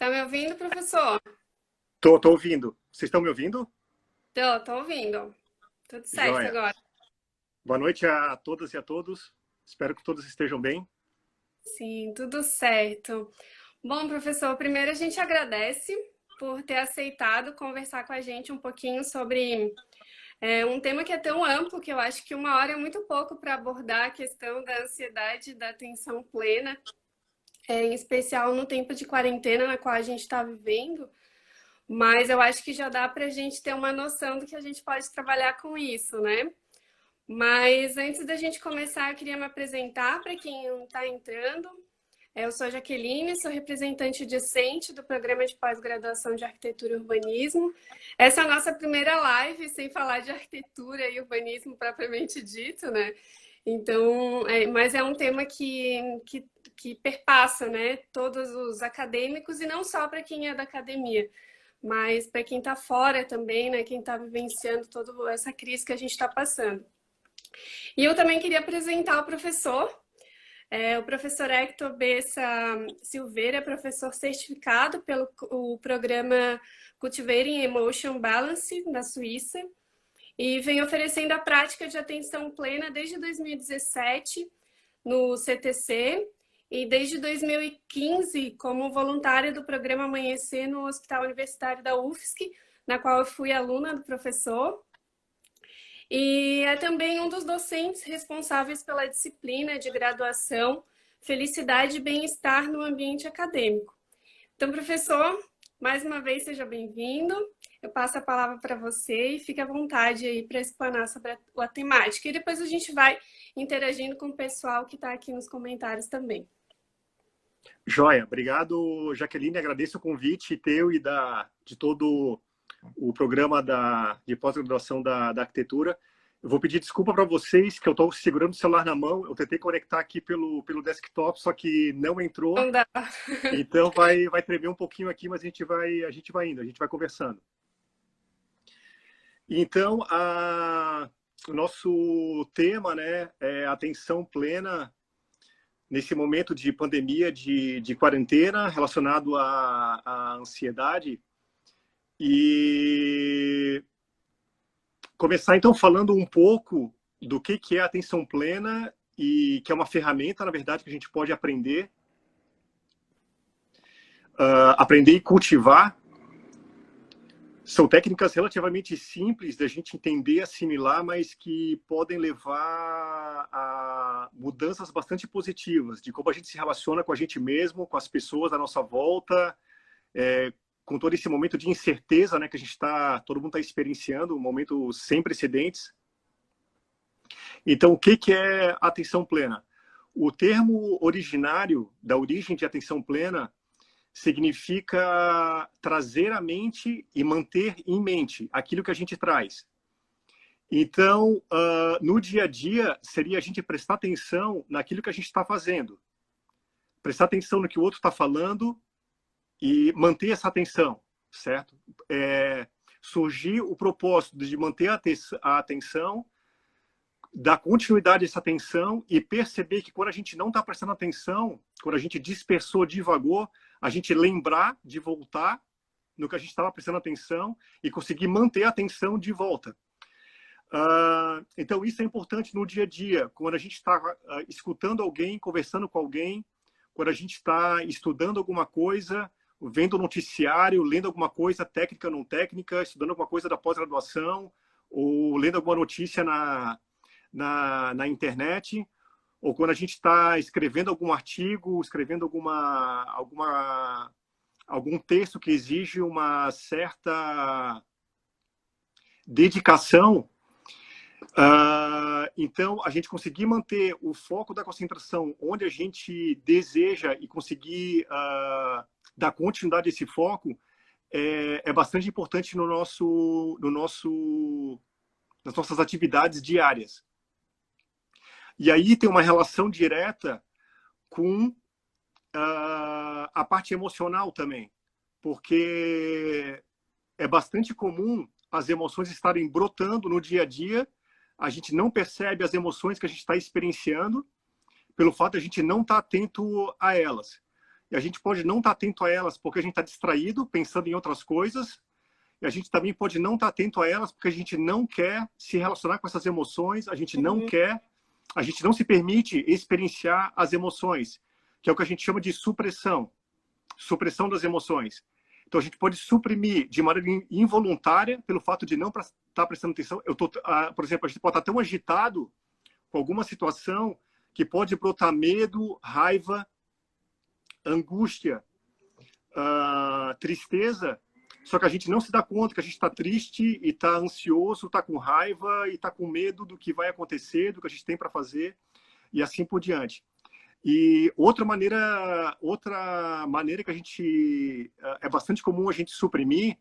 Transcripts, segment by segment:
Tá me ouvindo, professor? Tô ouvindo. Vocês estão me ouvindo? Tô ouvindo. Tudo certo Joia. agora. Boa noite a todas e a todos. Espero que todos estejam bem. Sim, tudo certo. Bom, professor, primeiro a gente agradece por ter aceitado conversar com a gente um pouquinho sobre um tema que é tão amplo que eu acho que uma hora é muito pouco para abordar a questão da ansiedade e da atenção plena, em especial no tempo de quarentena na qual a gente está vivendo. Mas eu acho que já dá para a gente ter uma noção do que a gente pode trabalhar com isso, né? Mas antes da gente começar, eu queria me apresentar para quem não está entrando. Eu sou a Jaqueline, sou representante docente do programa de pós-graduação de Arquitetura e Urbanismo. Essa é a nossa primeira live sem falar de arquitetura e urbanismo propriamente dito, né? Então, mas é um tema que perpassa, né, todos os acadêmicos e não só para quem é da academia, mas para quem está fora também, né, quem está vivenciando toda essa crise que a gente está passando. E eu também queria apresentar o professor. O professor Hector Bessa Silveira é professor certificado pelo o programa Cultivating Emotion Balance, da Suíça, e vem oferecendo a prática de atenção plena desde 2017 no CTC e desde 2015 como voluntária do programa Amanhecer no Hospital Universitário da UFSC, na qual eu fui aluna do professor. E é também um dos docentes responsáveis pela disciplina de graduação Felicidade e Bem-Estar no Ambiente Acadêmico. Então, professor, mais uma vez seja bem-vindo. Eu passo a palavra para você e fique à vontade aí para explanar sobre a temática. E depois a gente vai interagindo com o pessoal que está aqui nos comentários também. Joia. Obrigado, Jaqueline. Agradeço o convite teu e de todo o programa de pós-graduação da arquitetura. Eu vou pedir desculpa para vocês que eu estou segurando o celular na mão. Eu tentei conectar aqui pelo desktop, só que não entrou. Não dá. Então vai tremer um pouquinho aqui, mas a gente vai indo, a gente vai conversando. Então, o nosso tema, né, é atenção plena nesse momento de pandemia, de quarentena, relacionado à ansiedade. E começar, então, falando um pouco do que é a atenção plena e que é uma ferramenta, na verdade, que a gente pode aprender e cultivar. São técnicas relativamente simples da gente entender, assimilar, mas que podem levar a mudanças bastante positivas de como a gente se relaciona com a gente mesmo, com as pessoas à nossa volta, com todo esse momento de incerteza, né, que todo mundo está experienciando, um momento sem precedentes. Então, o que é atenção plena? O termo originário da origem de atenção plena significa trazer à mente e manter em mente aquilo que a gente traz. Então, no dia a dia, seria a gente prestar atenção naquilo que a gente está fazendo. Prestar atenção no que o outro está falando e manter essa atenção, certo? Surgir o propósito de manter a atenção, dar continuidade a essa atenção e perceber que quando a gente não está prestando atenção, quando a gente dispersou, divagou, a gente lembrar de voltar no que a gente estava prestando atenção e conseguir manter a atenção de volta. Então, isso é importante no dia a dia, quando a gente está escutando alguém, conversando com alguém, quando a gente está estudando alguma coisa, vendo noticiário, lendo alguma coisa técnica ou não técnica, estudando alguma coisa da pós-graduação, ou lendo alguma notícia na internet, ou quando a gente está escrevendo algum artigo, escrevendo algum texto que exige uma certa dedicação, então a gente conseguir manter o foco da concentração onde a gente deseja e conseguir dar continuidade a esse foco é bastante importante nas nossas atividades diárias. E aí tem uma relação direta com a parte emocional também, porque é bastante comum as emoções estarem brotando no dia a dia, a gente não percebe as emoções que a gente está experienciando, pelo fato de a gente não estar atento a elas. e a gente pode não estar atento a elas porque a gente está distraído, pensando em outras coisas, e a gente também pode não estar atento a elas porque a gente não quer se relacionar com essas emoções, a gente não quer, a gente não se permite experienciar as emoções, que é o que a gente chama de supressão das emoções. Então, a gente pode suprimir de maneira involuntária pelo fato de não estar prestando atenção. Por exemplo, a gente pode estar tão agitado com alguma situação que pode brotar medo, raiva, angústia, tristeza, só que a gente não se dá conta que a gente está triste e está ansioso, está com raiva e está com medo do que vai acontecer, do que a gente tem para fazer e assim por diante. E outra maneira que a gente é bastante comum a gente suprimir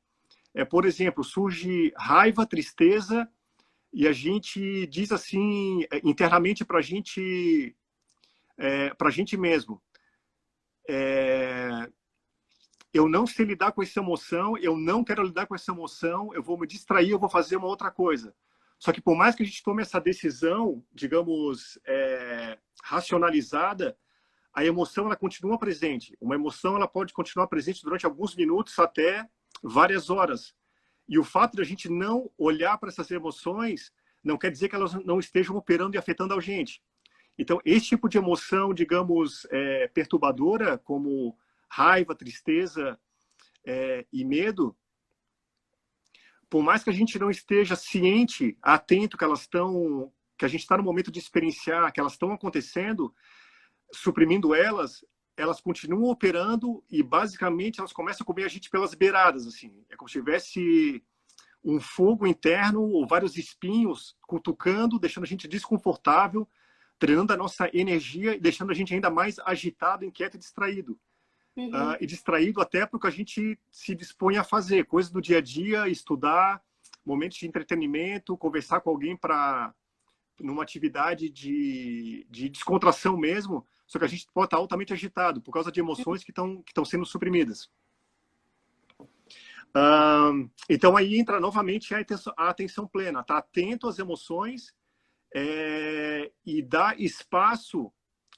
é, por exemplo, surge raiva, tristeza e a gente diz assim internamente para a gente mesmo, eu não sei lidar com essa emoção, eu não quero lidar com essa emoção, eu vou me distrair, eu vou fazer uma outra coisa. Só que por mais que a gente tome essa decisão, digamos, racionalizada, a emoção ela continua presente. Uma emoção ela pode continuar presente durante alguns minutos até várias horas. E o fato de a gente não olhar para essas emoções não quer dizer que elas não estejam operando e afetando a gente. Então, esse tipo de emoção, digamos, perturbadora, como raiva, tristeza e medo, por mais que a gente não esteja ciente, atento que que a gente está no momento de experienciar, que elas estão acontecendo, suprimindo elas continuam operando e basicamente elas começam a comer a gente pelas beiradas, assim. É como se tivesse um fogo interno ou vários espinhos cutucando, deixando a gente desconfortável, treinando a nossa energia e deixando a gente ainda mais agitado, inquieto e distraído. E distraído até porque a gente se dispõe a fazer coisas do dia a dia, estudar, momentos de entretenimento, conversar com alguém numa atividade de descontração mesmo, só que a gente pode estar altamente agitado por causa de emoções que estão sendo suprimidas. Então aí entra novamente a atenção plena, estar atento às emoções e dar espaço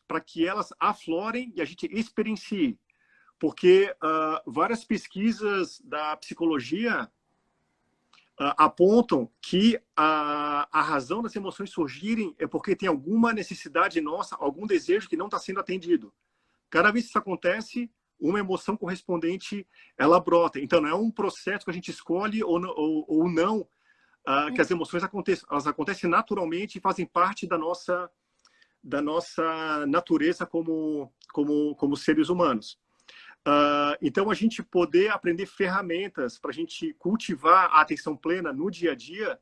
para que elas aflorem e a gente experiencie. Porque várias pesquisas da psicologia apontam que a razão das emoções surgirem é porque tem alguma necessidade nossa, algum desejo que não está sendo atendido. Cada vez que isso acontece, uma emoção correspondente, ela brota. Então, não é um processo que a gente escolhe ou não que as emoções aconteçam. Elas acontecem naturalmente e fazem parte da nossa natureza como seres humanos. Então, a gente poder aprender ferramentas para a gente cultivar a atenção plena no dia a dia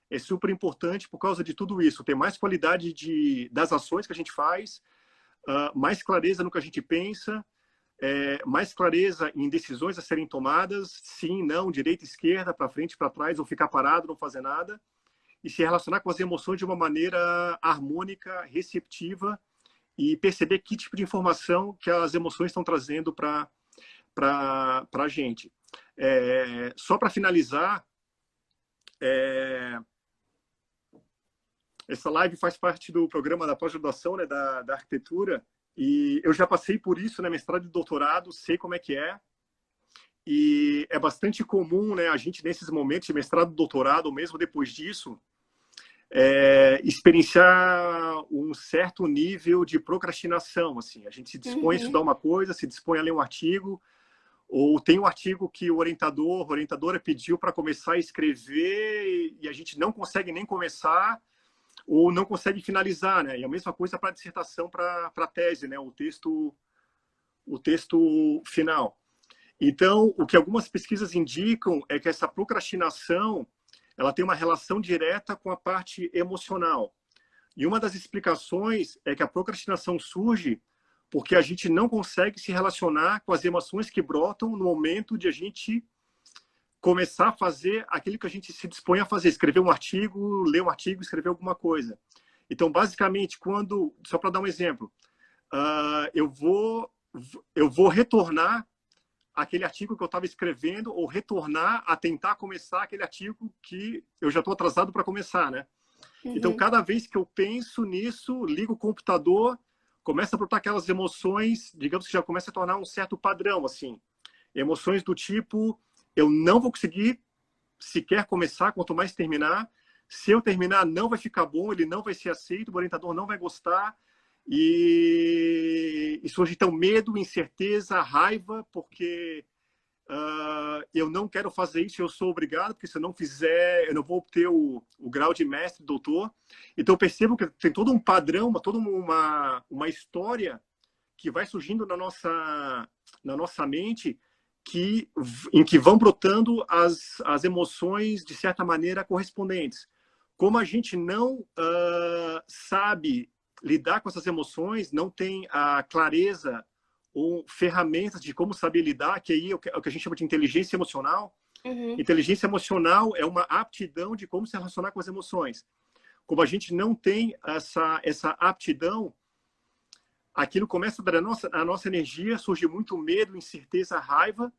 é super importante por causa de tudo isso. Ter mais qualidade das ações que a gente faz, mais clareza no que a gente pensa, mais clareza em decisões a serem tomadas, sim, não, direita, esquerda, para frente, para trás, ou ficar parado, não fazer nada, e se relacionar com as emoções de uma maneira harmônica, receptiva, e perceber que tipo de informação que as emoções estão trazendo para a gente. Só para finalizar, essa live faz parte do programa da pós-graduação, né, da arquitetura, e eu já passei por isso, né, mestrado e doutorado, sei como é que é, e é bastante comum, né, a gente nesses momentos de mestrado e doutorado, ou mesmo depois disso, experienciar um certo nível de procrastinação, assim. A gente se dispõe a estudar uma coisa, se dispõe a ler um artigo, ou tem um artigo que a orientadora pediu para começar a escrever e a gente não consegue nem começar ou não consegue finalizar, né? E a mesma coisa para a dissertação, para a tese, né? O texto final. Então, o que algumas pesquisas indicam é que essa procrastinação ela tem uma relação direta com a parte emocional. E uma das explicações é que a procrastinação surge porque a gente não consegue se relacionar com as emoções que brotam no momento de a gente começar a fazer aquilo que a gente se dispõe a fazer, escrever um artigo, ler um artigo, escrever alguma coisa. Então, basicamente, só para dar um exemplo, eu vou retornar aquele artigo que eu estava escrevendo ou retornar a tentar começar aquele artigo que eu já estou atrasado para começar, né? Então, cada vez que eu penso nisso, ligo o computador, começa a brotar aquelas emoções, digamos que já começa a tornar um certo padrão, assim. Emoções do tipo, eu não vou conseguir sequer começar, quanto mais terminar. Se eu terminar, não vai ficar bom, ele não vai ser aceito, o orientador não vai gostar. E surge então medo, incerteza, raiva, porque eu não quero fazer isso, eu sou obrigado, porque se eu não fizer, eu não vou obter o grau de mestre, doutor. Então eu percebo que tem todo um padrão, toda uma história que vai surgindo na nossa mente, em que vão brotando as emoções, de certa maneira, correspondentes. Como a gente não sabe lidar com essas emoções, não tem a clareza ou ferramentas de como saber lidar, que aí é o que a gente chama de inteligência emocional. Uhum. Inteligência emocional é uma aptidão de como se relacionar com as emoções. Como a gente não tem essa aptidão, aquilo começa a nossa energia, surge muito medo, incerteza, raiva,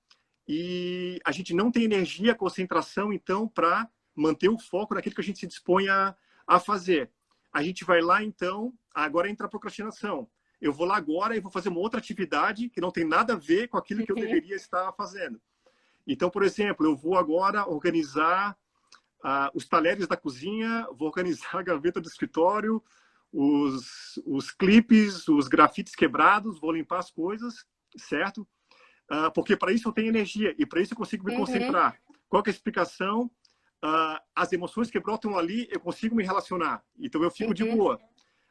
e a gente não tem energia, concentração, então, para manter o foco naquilo que a gente se dispõe a fazer. A gente vai lá, então, agora entra a procrastinação. Eu vou lá agora e vou fazer uma outra atividade que não tem nada a ver com aquilo que eu deveria estar fazendo. Então, por exemplo, eu vou agora organizar os talheres da cozinha, vou organizar a gaveta do escritório, os clipes, os grafites quebrados, vou limpar as coisas, certo? Porque para isso eu tenho energia e para isso eu consigo me concentrar. Qual que é a explicação? As emoções que brotam ali, eu consigo me relacionar. Então eu fico de boa.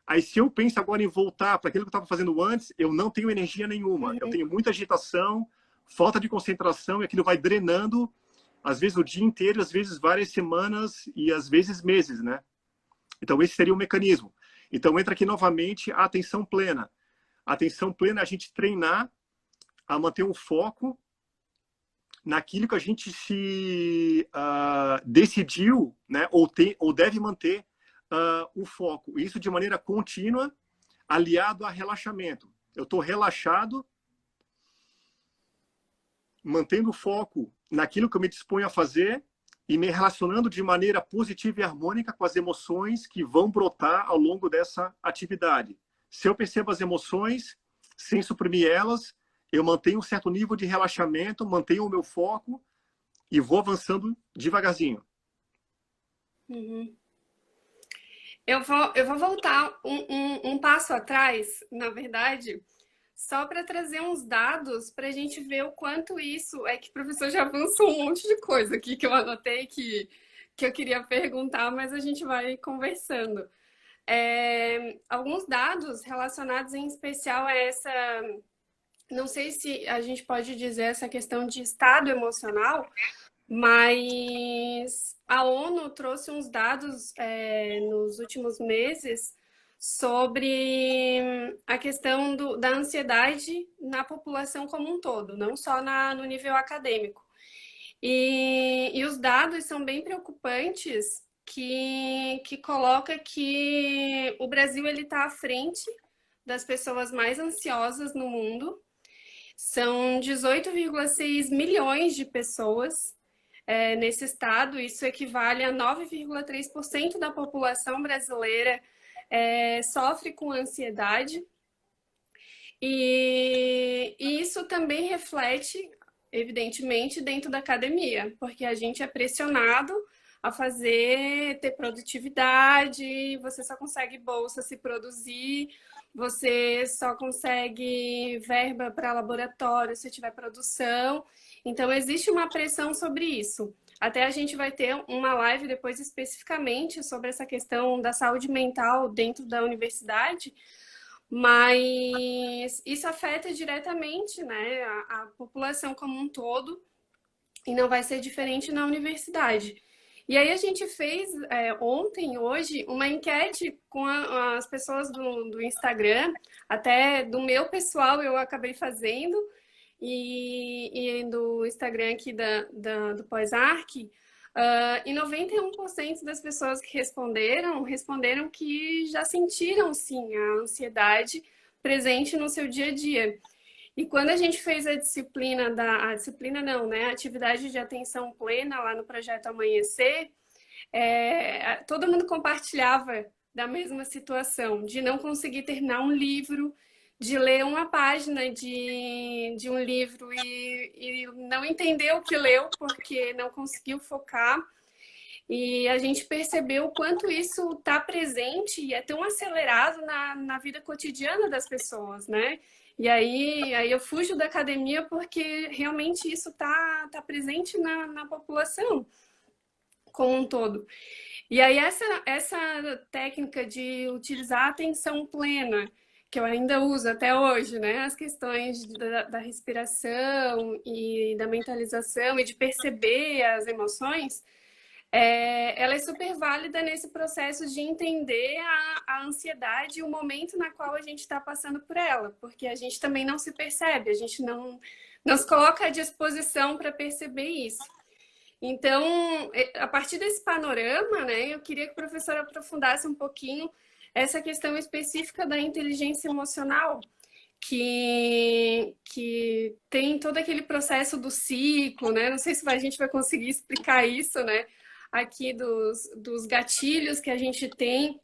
Aí se eu penso agora em voltar para aquilo que eu estava fazendo antes, eu não tenho energia nenhuma. Eu tenho muita agitação, falta de concentração, e aquilo vai drenando, às vezes o dia inteiro, às vezes várias semanas e às vezes meses, né? Então esse seria o mecanismo. Então entra aqui novamente a atenção plena. A atenção plena é a gente treinar a manter um foco naquilo que a gente se decidiu, né, ou deve manter o foco. Isso de maneira contínua, aliado a relaxamento. Eu estou relaxado, mantendo o foco naquilo que eu me disponho a fazer e me relacionando de maneira positiva e harmônica com as emoções que vão brotar ao longo dessa atividade. Se eu percebo as emoções, sem suprimir elas, eu mantenho um certo nível de relaxamento, mantenho o meu foco e vou avançando devagarzinho. Uhum. Eu vou voltar um passo atrás, na verdade, só para trazer uns dados para a gente ver o quanto isso é que o professor já avançou um monte de coisa aqui que eu anotei que eu queria perguntar, mas a gente vai conversando. Alguns dados relacionados em especial a essa, não sei se a gente pode dizer essa questão de estado emocional, mas a ONU trouxe uns dados nos últimos meses sobre a questão da ansiedade na população como um todo, não só no nível acadêmico. E os dados são bem preocupantes, que coloca que o Brasil está à frente das pessoas mais ansiosas no mundo. São 18,6 milhões de pessoas nesse estado. Isso equivale a 9,3% da população brasileira sofre com ansiedade. E isso também reflete, evidentemente, dentro da academia, porque a gente é pressionado a ter produtividade, você só consegue bolsa se produzir, você só consegue verba para laboratório se tiver produção. Então, existe uma pressão sobre isso. Até a gente vai ter uma live depois especificamente sobre essa questão da saúde mental dentro da universidade, mas isso afeta diretamente, né, a população como um todo, e não vai ser diferente na universidade. E aí a gente fez hoje, uma enquete com as pessoas do Instagram, até do meu pessoal eu acabei fazendo, e do Instagram aqui do Pós-Arc, e 91% das pessoas que responderam que já sentiram, sim, a ansiedade presente no seu dia a dia. E quando a gente fez a atividade de atenção plena lá no Projeto Amanhecer, todo mundo compartilhava da mesma situação, de não conseguir terminar um livro, de ler uma página de um livro e não entender o que leu porque não conseguiu focar. E a gente percebeu o quanto isso está presente e é tão acelerado na vida cotidiana das pessoas, né? E aí eu fujo da academia porque realmente isso tá presente na população como um todo. E aí essa técnica de utilizar a atenção plena, que eu ainda uso até hoje, né? As questões da respiração e da mentalização e de perceber as emoções, ela é super válida nesse processo de entender a ansiedade e o momento na qual a gente está passando por ela, porque a gente também não se percebe, a gente não se coloca à disposição para perceber isso. Então, a partir desse panorama, né, eu queria que o professor aprofundasse um pouquinho essa questão específica da inteligência emocional, que tem todo aquele processo do ciclo, né? Não sei se a gente vai conseguir explicar isso, né? Aqui dos gatilhos que a gente tem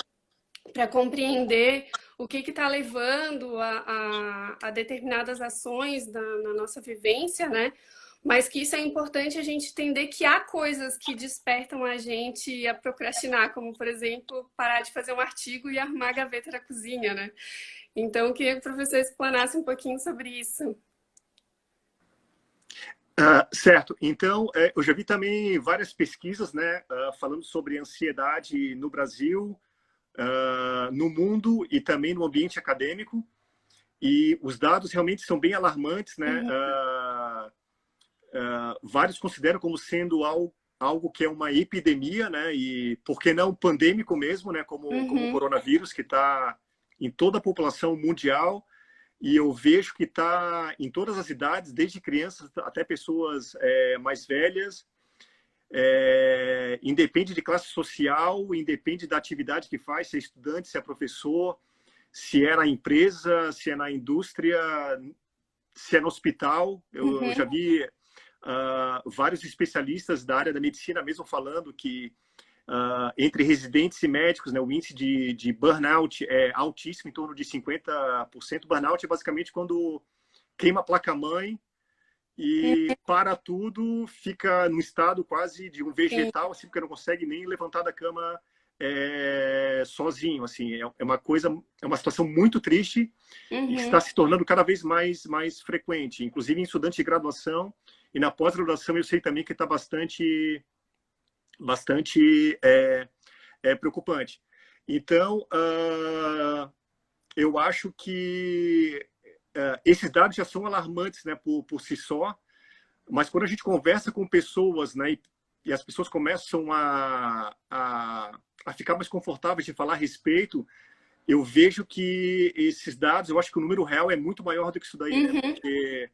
para compreender o que está levando a determinadas ações na nossa vivência, né? Mas que isso é importante a gente entender que há coisas que despertam a gente a procrastinar, como, por exemplo, parar de fazer um artigo e arrumar a gaveta da cozinha, né? Então, eu queria que o professor explanasse um pouquinho sobre isso. Certo. Então, eu já vi também várias pesquisas, né, falando sobre ansiedade no Brasil, no mundo e também no ambiente acadêmico. E os dados realmente são bem alarmantes, né? Uhum, Vários consideram como sendo algo que é uma epidemia, né? E por que não pandêmico mesmo, né? Como o uhum, coronavírus, que está em toda a população mundial. E eu vejo que está em todas as idades, desde crianças até pessoas mais velhas. Independe de classe social, independe da atividade que faz, se é estudante, se é professor, se é na empresa, se é na indústria, se é no hospital. Eu já uhum. vi vários especialistas da área da medicina mesmo falando que entre residentes e médicos, né, o índice de burnout é altíssimo, em torno de 50%. Burnout é basicamente quando queima a placa-mãe e para tudo, fica no estado quase de um Sim. vegetal, assim, porque não consegue nem levantar da cama sozinho. Assim, é uma coisa, é uma situação muito triste e que está Uhum. se tornando cada vez mais frequente, inclusive em estudantes de graduação e na pós-graduação eu sei também que está bastante preocupante. Então, eu acho que esses dados já são alarmantes, né, por si só, mas quando a gente conversa com pessoas, né, e as pessoas começam a ficar mais confortáveis de falar a respeito, eu vejo que esses dados, eu acho que o número real é muito maior do que isso daí, né? Uhum. Porque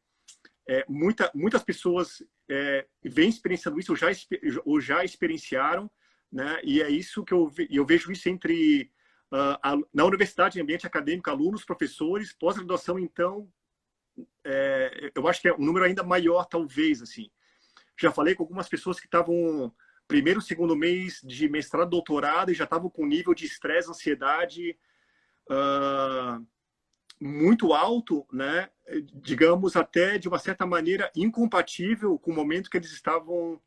muitas pessoas vêm experienciando isso, ou já experienciaram, né? E é isso que eu vejo isso entre na universidade, em ambiente acadêmico, alunos, professores, pós-graduação, então, eu acho que é um número ainda maior, talvez, assim. Já falei com algumas pessoas que estavam primeiro, segundo mês de mestrado, doutorado, e já estavam com nível de estresse, ansiedade muito alto, né? Digamos, até de uma certa maneira incompatível com o momento que eles estavam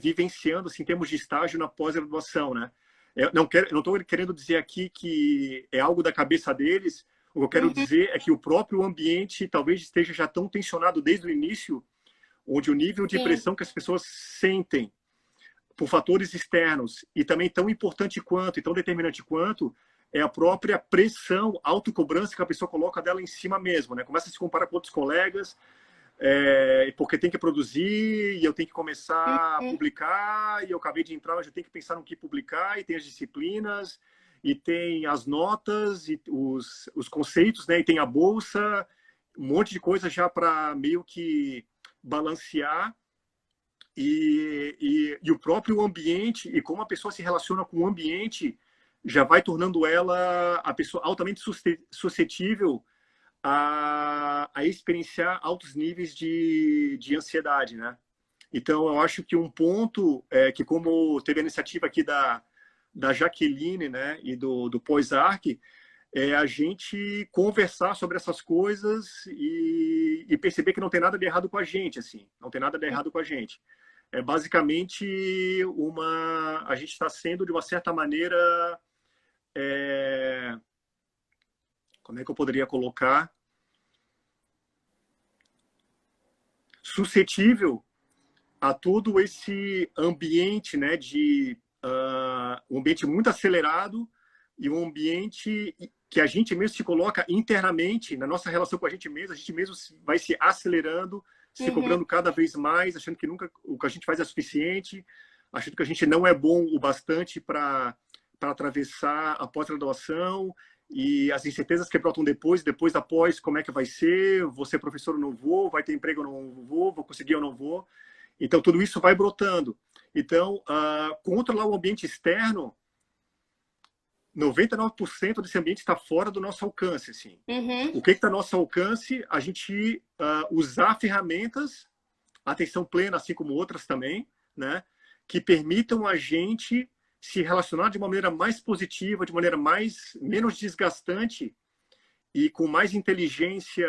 vivenciando, assim, em termos de estágio na pós-graduação, né? Eu não estou querendo dizer aqui que é algo da cabeça deles. O que eu quero Uhum. dizer é que o próprio ambiente talvez esteja já tão tensionado desde o início, onde o nível de Sim. pressão que as pessoas sentem por fatores externos e também tão importante quanto e tão determinante quanto é a própria pressão, autocobrança que a pessoa coloca dela em cima mesmo, né? Começa a se comparar com outros colegas, porque tem que produzir e eu tenho que começar a Uhum. publicar e eu acabei de entrar, mas eu tenho que pensar no que publicar e tem as disciplinas e tem as notas e os conceitos, né? E tem a bolsa, um monte de coisa já para meio que balancear e o próprio ambiente e como a pessoa se relaciona com o ambiente já vai tornando ela a pessoa altamente suscetível a experienciar altos níveis de ansiedade, né? Então, eu acho que um ponto é que, como teve a iniciativa aqui da Jaqueline, né, e do Poisarc, é a gente conversar sobre essas coisas e perceber que não tem nada de errado com a gente, assim, não tem nada de errado com a gente. É basicamente a gente está sendo de uma certa maneira, como é que eu poderia colocar, suscetível a todo esse ambiente, né, um ambiente muito acelerado e um ambiente que a gente mesmo se coloca internamente na nossa relação com a gente mesmo vai se acelerando, se cobrando cada vez mais, achando que nunca o que a gente faz é suficiente, achando que a gente não é bom o bastante para atravessar a pós-graduação e as incertezas que brotam depois da pós, como é que vai ser, vou ser professor ou não vou, vai ter emprego ou não vou conseguir ou não vou. Então, tudo isso vai brotando. Então, controlar o ambiente externo, 99% desse ambiente está fora do nosso alcance. Assim. O que está ao nosso alcance? A gente usar ferramentas, atenção plena, assim como outras também, né, que permitam a gente se relacionar de uma maneira mais positiva, de maneira menos desgastante e com mais inteligência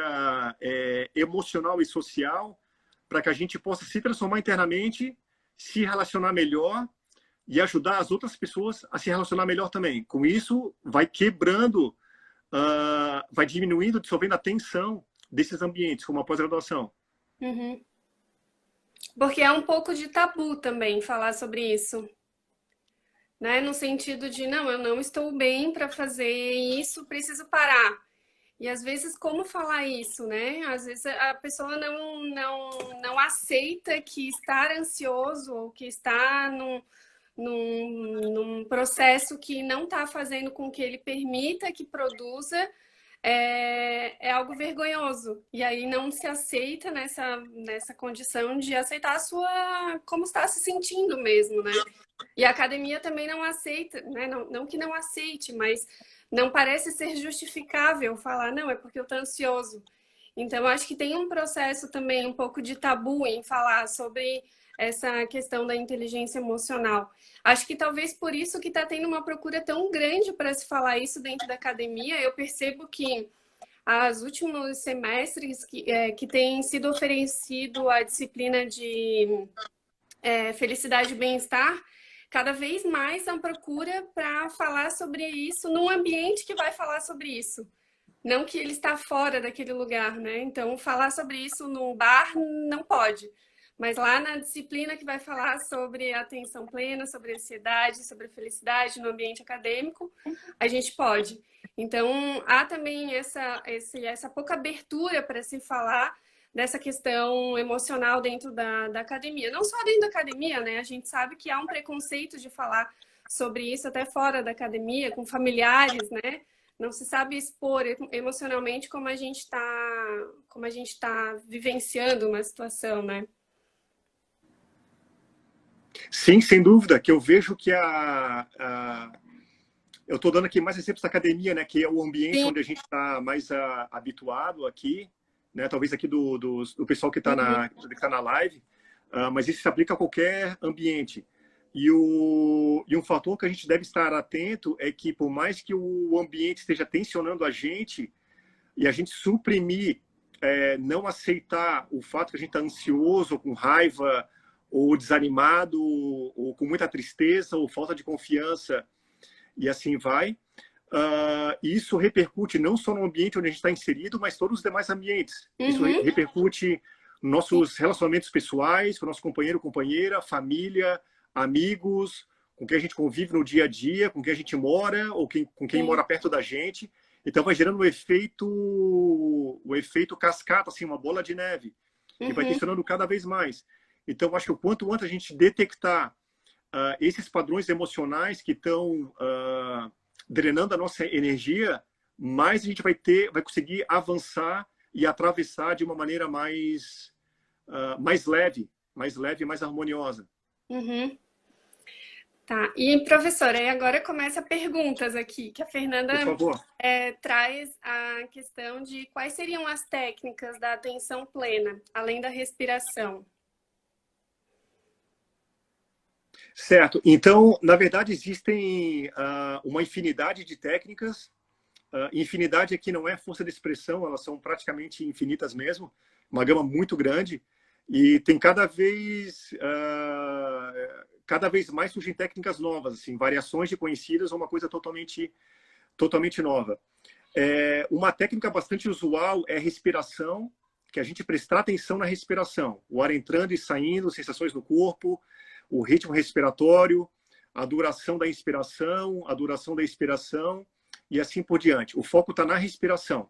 emocional e social, para que a gente possa se transformar internamente, se relacionar melhor e ajudar as outras pessoas a se relacionar melhor também. Com isso, vai quebrando, vai diminuindo, dissolvendo a tensão desses ambientes, como a pós-graduação. Porque é um pouco de tabu também falar sobre isso. Né? No sentido de, não, eu não estou bem para fazer isso, preciso parar. E às vezes, como falar isso, né? Às vezes a pessoa não aceita que estar ansioso ou que está num processo que não está fazendo com que ele permita que produza é algo vergonhoso. E aí não se aceita nessa condição de aceitar como está se sentindo mesmo, né? E a academia também não aceita, né? Não que não aceite, mas não parece ser justificável falar, não, é porque eu estou ansioso. Então, acho que tem um processo também um pouco de tabu em falar sobre essa questão da inteligência emocional. Acho que talvez por isso que está tendo uma procura tão grande para se falar isso dentro da academia. Eu percebo que os últimos semestres que tem sido oferecido a disciplina de felicidade e bem-estar, cada vez mais a procura para falar sobre isso num ambiente que vai falar sobre isso. Não que ele está fora daquele lugar, né? Então, falar sobre isso no bar não pode. Mas lá na disciplina que vai falar sobre atenção plena, sobre ansiedade, sobre felicidade no ambiente acadêmico, a gente pode. Então, há também essa pouca abertura para se falar dessa questão emocional dentro da academia. Não só dentro da academia, né? A gente sabe que há um preconceito de falar sobre isso até fora da academia, com familiares, né? Não se sabe expor emocionalmente como a gente está vivenciando uma situação, né? Sim, sem dúvida, que eu vejo que eu estou dando aqui mais exemplos da academia, né? Que é o ambiente Sim. onde a gente está mais habituado aqui, né? Talvez aqui do pessoal que está na live, mas isso se aplica a qualquer ambiente. E um fator que a gente deve estar atento é que, por mais que o ambiente esteja tensionando a gente, e a gente suprimir, não aceitar o fato que a gente está ansioso, com raiva, ou desanimado, ou com muita tristeza, ou falta de confiança, e assim vai. Isso repercute não só no ambiente onde a gente está inserido, mas todos os demais ambientes. Isso repercute nos nossos relacionamentos pessoais, com o nosso companheiro, companheira, família, amigos, com quem a gente convive no dia a dia, com quem a gente mora, ou com quem mora perto da gente. Então vai gerando o efeito cascata, assim, uma bola de neve, que vai tensionando cada vez mais. Então, acho que o quanto antes a gente detectar esses padrões emocionais que estão drenando a nossa energia, mais a gente vai conseguir avançar e atravessar de uma maneira mais leve, mais harmoniosa. Tá. E, professora, aí agora começa perguntas aqui, que a Fernanda Por favor. traz a questão de quais seriam as técnicas da atenção plena, além da respiração. Certo. Então, na verdade, existem uma infinidade de técnicas. infinidade aqui não é força de expressão, elas são praticamente infinitas mesmo, uma gama muito grande, e tem cada vez mais surgem técnicas novas, assim, variações de conhecidas ou uma coisa totalmente nova. Uma técnica bastante usual é a respiração, que a gente prestar atenção na respiração, o ar entrando e saindo, sensações no corpo, o ritmo respiratório, a duração da inspiração, a duração da expiração e assim por diante. O foco está na respiração.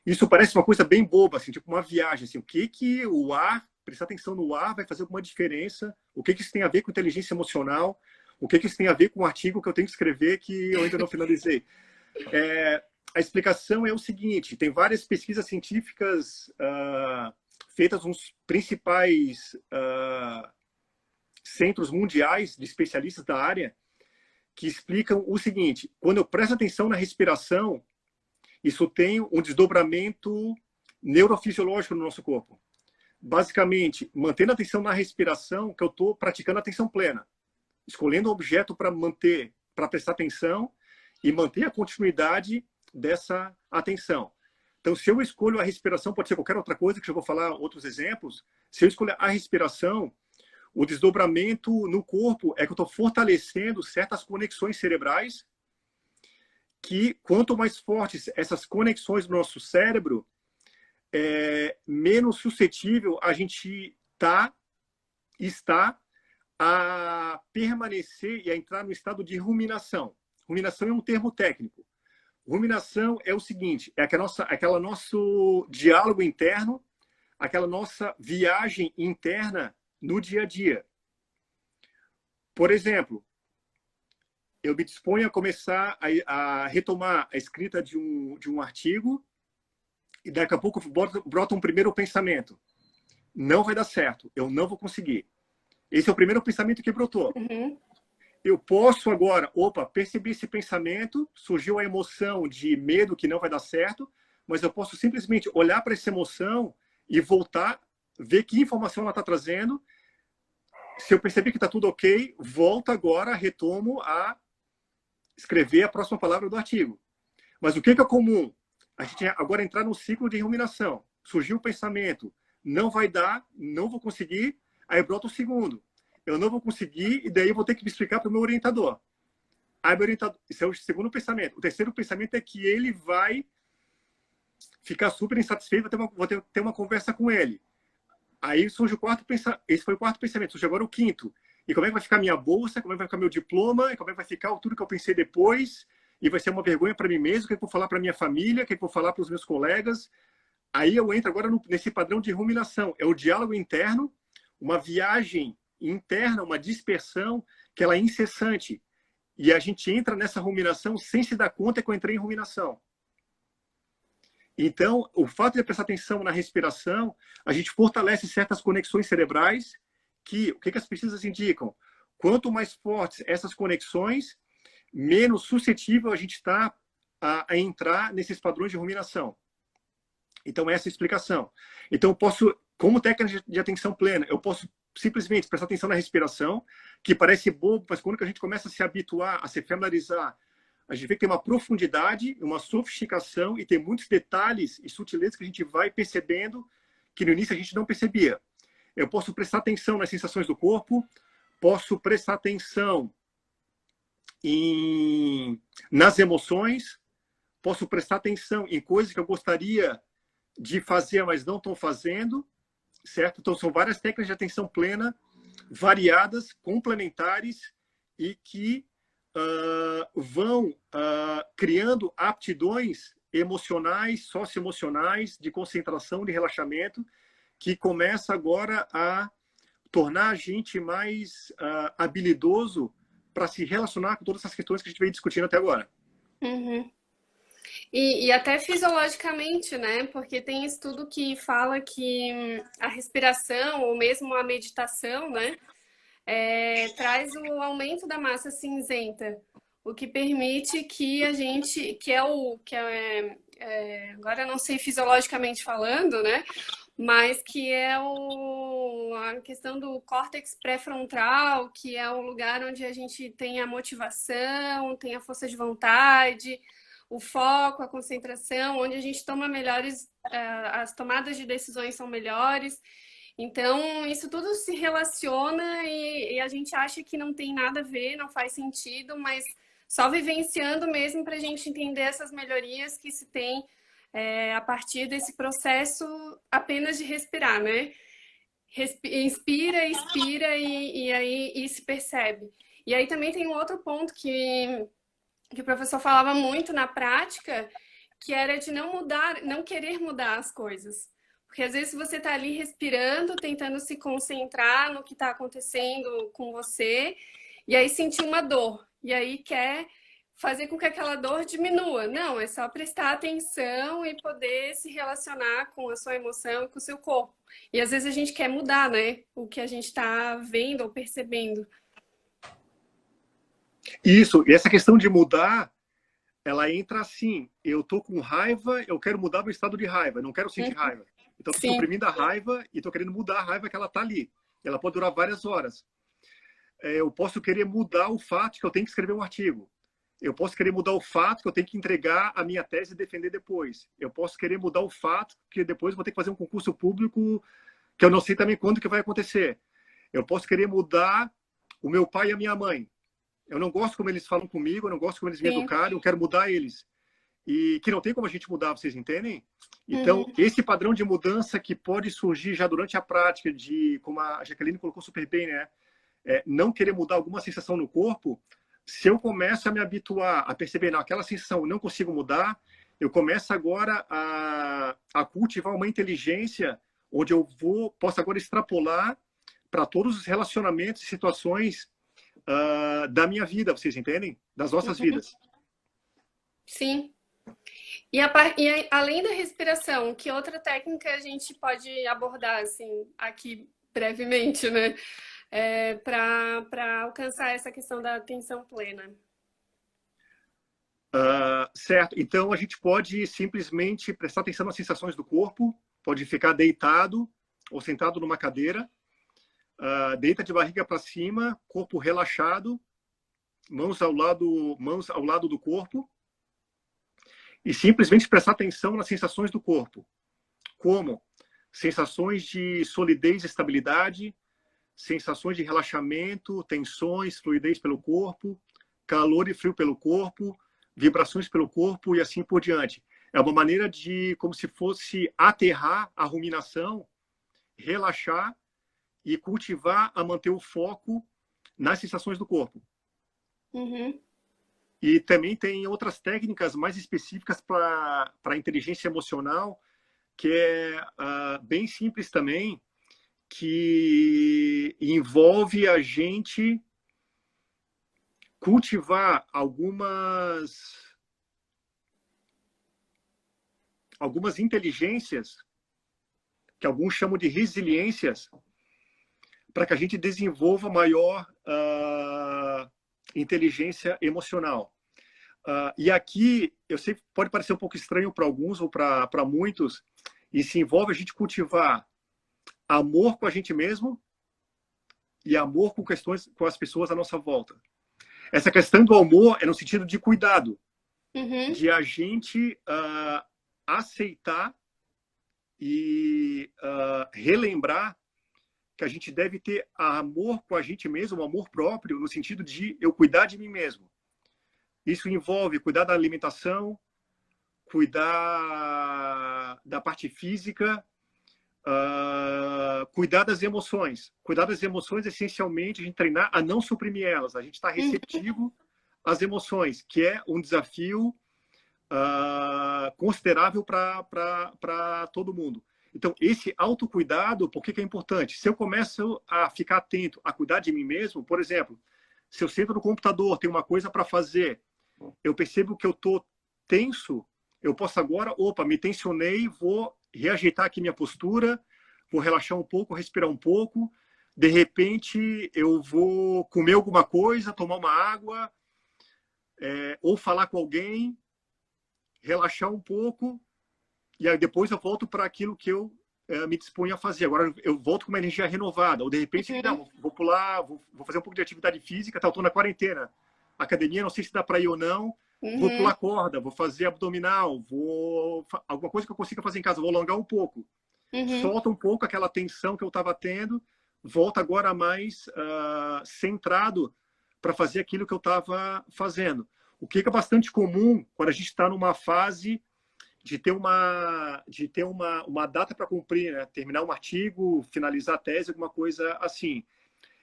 Isso parece uma coisa bem boba, assim, tipo uma viagem. Assim, o que o ar, prestar atenção no ar, vai fazer alguma diferença? O que isso tem a ver com inteligência emocional? O que isso tem a ver com o artigo que eu tenho que escrever que eu ainda não finalizei? A explicação é o seguinte: tem várias pesquisas científicas feitas nos principais centros mundiais de especialistas da área que explicam o seguinte: quando eu presto atenção na respiração, isso tem um desdobramento neurofisiológico no nosso corpo. Basicamente, mantendo a atenção na respiração, que eu estou praticando atenção plena, escolhendo um objeto para prestar atenção e manter a continuidade dessa atenção. Então, se eu escolho a respiração, pode ser qualquer outra coisa, que eu vou falar outros exemplos. Se eu escolher a respiração, o desdobramento no corpo é que eu estou fortalecendo certas conexões cerebrais que, quanto mais fortes essas conexões no nosso cérebro, menos suscetível a gente está a permanecer e a entrar no estado de ruminação. Ruminação é um termo técnico. Ruminação é o seguinte: é aquela nosso diálogo interno, aquela nossa viagem interna no dia a dia. Por exemplo, eu me disponho a começar a retomar a escrita de um artigo e daqui a pouco brota um primeiro pensamento. Não vai dar certo, eu não vou conseguir. Esse é o primeiro pensamento que brotou. Uhum. Eu posso agora, percebi esse pensamento, surgiu a emoção de medo que não vai dar certo, mas eu posso simplesmente olhar para essa emoção e voltar, ver que informação ela está trazendo. Se eu perceber que está tudo ok, volto agora, retomo a escrever a próxima palavra do artigo. Mas o que é comum? A gente agora entrar num ciclo de ruminação. Surgiu o pensamento, não vai dar, não vou conseguir, aí brota o segundo. Eu não vou conseguir, e daí eu vou ter que me explicar para o meu orientador. Aí meu orientador, esse é o segundo pensamento. O terceiro pensamento é que ele vai ficar super insatisfeito, vou ter uma conversa com ele. Aí surge o quarto pensamento. Esse foi o quarto pensamento. Surge agora o quinto. E como é que vai ficar minha bolsa? Como é que vai ficar meu diploma? E como é que vai ficar tudo que eu pensei depois? E vai ser uma vergonha para mim mesmo. O que eu vou falar para minha família? O que eu vou falar para os meus colegas? Aí eu entro agora nesse padrão de ruminação. É o diálogo interno, uma viagem interna, uma dispersão que ela é incessante. E a gente entra nessa ruminação sem se dar conta que eu entrei em ruminação. Então, o fato de prestar atenção na respiração, a gente fortalece certas conexões cerebrais que, o que as pesquisas indicam? Quanto mais fortes essas conexões, menos suscetível a gente está a entrar nesses padrões de ruminação. Então, essa é a explicação. Então, eu posso, como técnica de atenção plena, eu posso simplesmente prestar atenção na respiração, que parece bobo, mas quando a gente começa a se habituar, a se familiarizar, a gente vê que tem uma profundidade, uma sofisticação e tem muitos detalhes e sutilezas que a gente vai percebendo que no início a gente não percebia. Eu posso prestar atenção nas sensações do corpo, posso prestar atenção nas emoções, posso prestar atenção em coisas que eu gostaria de fazer, mas não estou fazendo, certo? Então, são várias técnicas de atenção plena, variadas, complementares e que vão criando aptidões emocionais, socioemocionais, de concentração, de relaxamento, que começa agora a tornar a gente mais habilidoso para se relacionar com todas essas questões que a gente vem discutindo até agora. Uhum. E até fisiologicamente, né? Porque tem estudo que fala que a respiração ou mesmo a meditação, né? Traz o aumento da massa cinzenta, o que permite que a gente, agora eu não sei fisiologicamente falando, né? Mas que é a questão do córtex pré-frontal, que é o lugar onde a gente tem a motivação, tem a força de vontade, o foco, a concentração, onde a gente toma melhores, as tomadas de decisões são melhores. Então, isso tudo se relaciona e a gente acha que não tem nada a ver, não faz sentido, mas só vivenciando mesmo para a gente entender essas melhorias que se tem a partir desse processo apenas de respirar, né? Inspira, expira e aí se percebe. E aí também tem um outro ponto que o professor falava muito na prática, que era de não mudar, não querer mudar as coisas. Porque às vezes você está ali respirando, tentando se concentrar no que está acontecendo com você, e aí sentir uma dor. E aí quer fazer com que aquela dor diminua. Não, é só prestar atenção e poder se relacionar com a sua emoção e com o seu corpo. E às vezes a gente quer mudar, né? O que a gente está vendo ou percebendo. Isso, e essa questão de mudar, ela entra assim, eu tô com raiva, eu quero mudar meu estado de raiva, não quero sentir raiva. Então, eu tô suprimindo a raiva e tô querendo mudar a raiva que ela tá ali. Ela pode durar várias horas. Eu posso querer mudar o fato que eu tenho que escrever um artigo. Eu posso querer mudar o fato que eu tenho que entregar a minha tese e defender depois. Eu posso querer mudar o fato que depois eu vou ter que fazer um concurso público que eu não sei também quando que vai acontecer. Eu posso querer mudar o meu pai e a minha mãe. Eu não gosto como eles falam comigo, eu não gosto como eles me educaram, eu quero mudar eles. E que não tem como a gente mudar, vocês entendem? Então, esse padrão de mudança que pode surgir já durante a prática, de, como a Jaqueline colocou super bem, né? Não querer mudar alguma sensação no corpo, se eu começo a me habituar a perceber, não, aquela sensação eu não consigo mudar, eu começo agora a cultivar uma inteligência onde eu posso agora extrapolar para todos os relacionamentos e situações da minha vida, vocês entendem? Das nossas vidas. Sim. E além da respiração, que outra técnica a gente pode abordar, assim, aqui brevemente, né? Para alcançar essa questão da atenção plena. Certo. Então, a gente pode simplesmente prestar atenção nas sensações do corpo, pode ficar deitado ou sentado numa cadeira, deita de barriga para cima, corpo relaxado, mãos ao lado do corpo, e simplesmente prestar atenção nas sensações do corpo, como sensações de solidez e estabilidade, sensações de relaxamento, tensões, fluidez pelo corpo, calor e frio pelo corpo, vibrações pelo corpo e assim por diante. É uma maneira de, como se fosse aterrar a ruminação, relaxar e cultivar a manter o foco nas sensações do corpo. E também tem outras técnicas mais específicas para a inteligência emocional, que é bem simples também, que envolve a gente cultivar algumas inteligências, que alguns chamam de resiliências, para que a gente desenvolva maior inteligência emocional. E aqui, eu sei que pode parecer um pouco estranho para alguns ou para muitos, e se envolve a gente cultivar amor com a gente mesmo e amor com as pessoas à nossa volta. Essa questão do amor é no sentido de cuidado, de a gente aceitar e relembrar que a gente deve ter amor com a gente mesmo, um amor próprio, no sentido de eu cuidar de mim mesmo. Isso envolve cuidar da alimentação, cuidar da parte física, cuidar das emoções. Cuidar das emoções, essencialmente, a gente treinar a não suprimir elas. A gente está receptivo às emoções, que é um desafio considerável para todo mundo. Então, esse autocuidado, por que é importante? Se eu começo a ficar atento a cuidar de mim mesmo, por exemplo, se eu sento no computador, tenho uma coisa para fazer, eu percebo que eu estou tenso, eu posso agora, me tensionei, vou reajeitar aqui minha postura, vou relaxar um pouco, respirar um pouco, de repente eu vou comer alguma coisa, tomar uma água, ou falar com alguém, relaxar um pouco, e aí depois eu volto para aquilo que eu me disponho a fazer. Agora eu volto com uma energia renovada, ou de repente, não, vou pular, vou fazer um pouco de atividade física, estou na quarentena. Academia, não sei se dá para ir ou não, Vou Uhum, pular corda, vou fazer abdominal, alguma coisa que eu consiga fazer em casa, vou alongar um pouco. uhum, Solta um pouco aquela tensão que eu estava tendo, volta agora mais centrado para fazer aquilo que eu estava fazendo. O que é bastante comum quando a gente está numa fase de ter uma data para cumprir, né? Terminar um artigo, finalizar a tese, alguma coisa assim.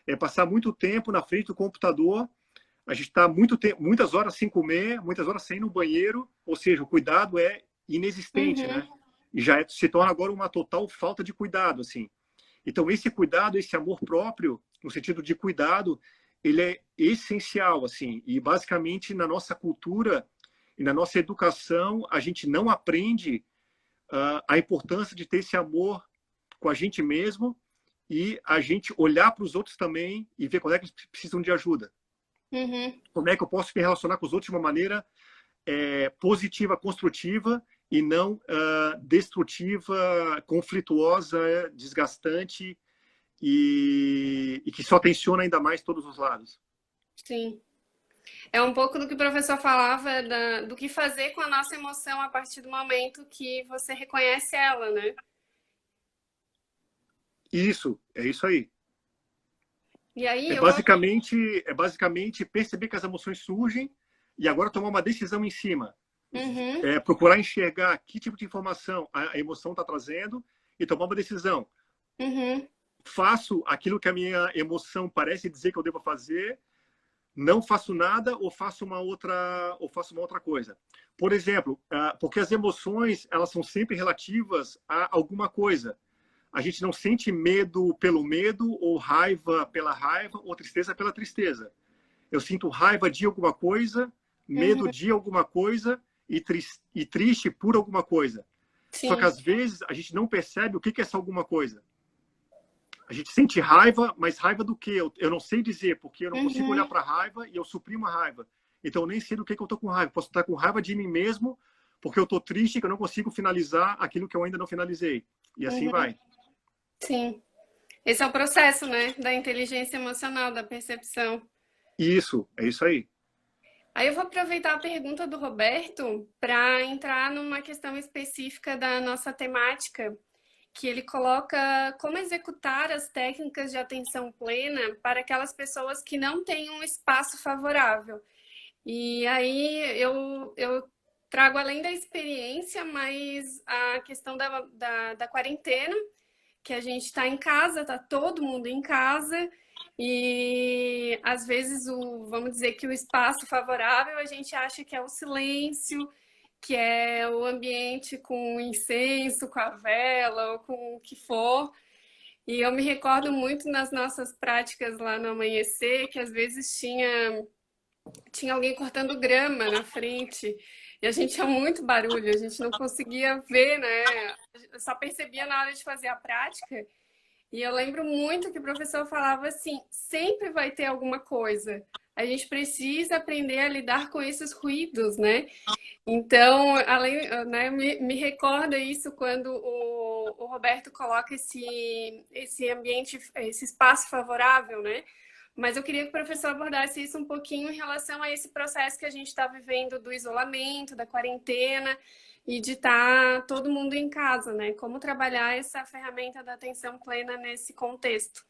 É passar muito tempo na frente do computador, a gente está muitas horas sem comer, muitas horas sem ir no banheiro, ou seja, o cuidado é inexistente, uhum, né? E se torna agora uma total falta de cuidado, assim. Então, esse cuidado, esse amor próprio, no sentido de cuidado, ele é essencial, assim. E, basicamente, na nossa cultura e na nossa educação, a gente não aprende a importância de ter esse amor com a gente mesmo e a gente olhar para os outros também e ver quando é que eles precisam de ajuda. uhum. Como é que eu posso me relacionar com os outros de uma maneira positiva, construtiva e não destrutiva, conflituosa, desgastante e que só tensiona ainda mais todos os lados. Sim. É um pouco do que o professor falava do que fazer com a nossa emoção a partir do momento que você reconhece ela, né? Isso, é isso aí. E aí É eu vou. basicamente, é basicamente perceber que as emoções surgem e agora tomar uma decisão em cima. Uhum, Procurar enxergar que tipo de informação a emoção está trazendo e tomar uma decisão. uhum, Faço aquilo que a minha emoção parece dizer que eu devo fazer, não faço nada ou faço uma outra coisa. Por exemplo, porque as emoções elas são sempre relativas a alguma coisa. A gente não sente medo pelo medo, ou raiva pela raiva, ou tristeza pela tristeza. Eu sinto raiva de alguma coisa, medo uhum. de alguma coisa e triste por alguma coisa. Só que Sim. às vezes a gente não percebe o que é essa alguma coisa. A gente sente raiva, mas raiva do quê? Eu não sei dizer, porque eu não consigo olhar Uhum, para a raiva e eu suprir uma raiva. Então eu nem sei do que eu estou com raiva. Posso estar com raiva de mim mesmo, porque eu estou triste que eu não consigo finalizar aquilo que eu ainda não finalizei. E assim uhum. vai. Sim. Esse é o processo, né? Da inteligência emocional, da percepção. Isso, é isso aí. Aí eu vou aproveitar a pergunta do Roberto para entrar numa questão específica da nossa temática, que ele coloca como executar as técnicas de atenção plena para aquelas pessoas que não têm um espaço favorável. E aí eu trago além da experiência, mas a questão da quarentena, que a gente está em casa, está todo mundo em casa, e às vezes vamos dizer que o espaço favorável a gente acha que é o silêncio, que é o ambiente com incenso, com a vela, ou com o que for. E eu me recordo muito nas nossas práticas lá no amanhecer, que às vezes tinha alguém cortando grama na frente. E a gente tinha muito barulho, a gente não conseguia ver, né? Eu só percebia na hora de fazer a prática. E eu lembro muito que o professor falava assim: sempre vai ter alguma coisa. A gente precisa aprender a lidar com esses ruídos, né? Então, além, né, me recorda isso quando o Roberto coloca esse ambiente, esse espaço favorável, né? Mas eu queria que o professor abordasse isso um pouquinho em relação a esse processo que a gente está vivendo do isolamento, da quarentena e de estar todo mundo em casa, né? Como trabalhar essa ferramenta da atenção plena nesse contexto.